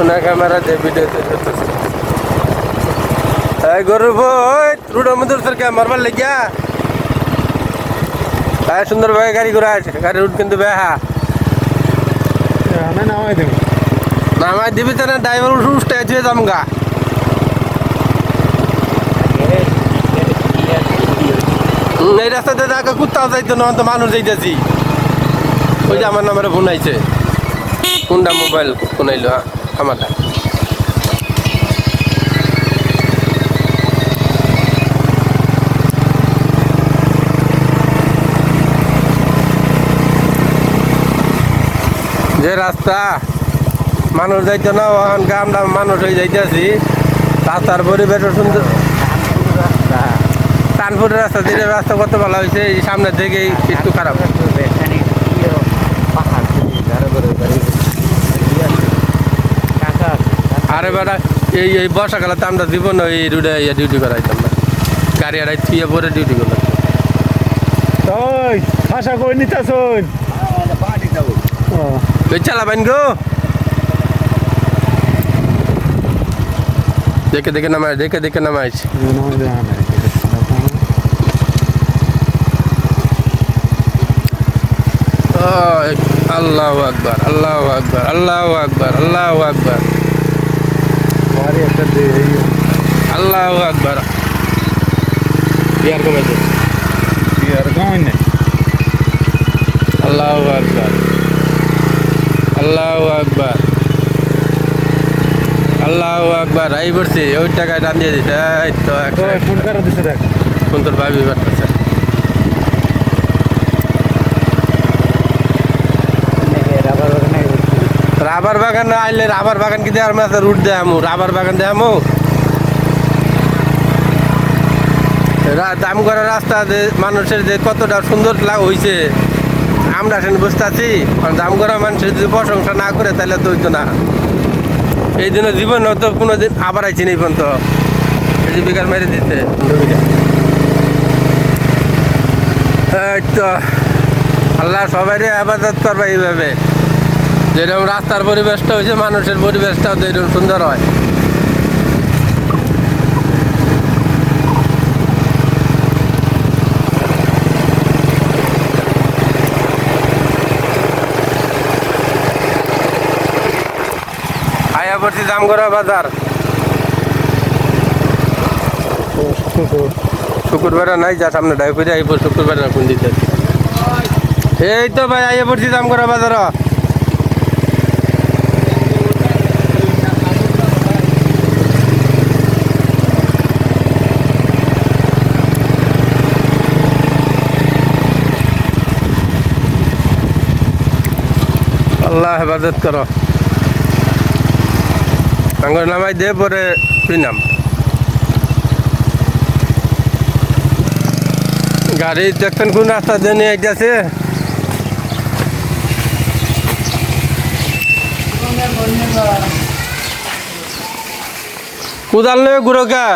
সোনা ক্যামেরা দিয়ে ভিডিও তৈরি করতেছে। এই গরু ভাই রুডের মধ্যে সরকার মারবার লেগিয়া সুন্দর ভাবে গাড়ি ঘোরা আছে, গাড়ি রুট কিন্তু বেহা নামাই দেব, নামাই দিবি তো না, ড্রাইভার উঠে দিয়ে যাম গা। এই রাস্তাতে দেখা কুত্তাও যাইতো না, তো মানুষ যাইতেছি। ওই যে আমার নাম্বারে ফোন আইছে, কোনটা মোবাইল ফোন আইলো আমারটা। যে রাস্তা মানুষ যাইতো না, ওখান আমরা মানুষ হয়ে যাইতেছি। রাস্তার পরিবেশ সুন্দর, কানপুরের রাস্তা দিনের রাস্তা কত ভালো হয়েছে, এই সামনের দিকেই একটু খারাপ। আরে বেটা এই বর্ষাকালে তো আমরা দিব না, এই রুটে ডিউটি করাইতাম না, গাড়ি আড়াই থুয়ে পরে ডিউটি করলাম। ওই আশা কই নিতাছুন চালাবেন গো, দেখে দেখে নামাই, দেখে দেখে নামাইছ। আল্লাহু আকবার, আল্লাহু আকবার, আল্লাহু আকবার, আল্লাহু আকবার, আল্লাহু আকবার। বিয়ার কমেছে, আল্লাহু আকবার, আল্লাহু আকবার, আল্লাহু আকবার। এই পড়ছি ওই টাকায় টান দিয়ে দিতে। এই তো ফোন করে দিছে, দেখ কোন তোর ভাবি বাড়তেছে। রাবার বাগান না আইলে, রাবার বাগান কি দেওয়ার মাথা রুট দেয়ামু, রাবার বাগান দেয়ামু। দাম করা রাস্তা যে মানুষের যে কতটা সুন্দর হয়েছে, আমরা সেখানে বসতে আছি। দাম করা মানুষের যদি প্রশংসা না করে তাহলে তো হইতো না। এই জন্য জীবন তো কোনোদিন আবার আইছি নেই পর্যন্ত, এই যে বিকার মেরে দিতে। এই তো আল্লাহ সবাই আবাদত করবে এইভাবে, যেরকম রাস্তার পরিবেশটা হয়েছে মানুষের পরিবেশটাও তো এরকম সুন্দর হয়। আয়া পড়ছি জামগড়া বাজার, শুক্রবার নাই যা সামনে ডাই করে আইব, শুক্রবার না কোন দিতে। এই তো ভাই আইয়া পড়ছি জামগড়া বাজার। আল্লাহ হেফাজত করো, আঙ্গুর নামাই দে পরে তুই নাম। গাড়ি দেখছেন কোন রাস্তা দিয়ে নিয়ে গেছে। কোদাল নেবে গুঁড়ো কে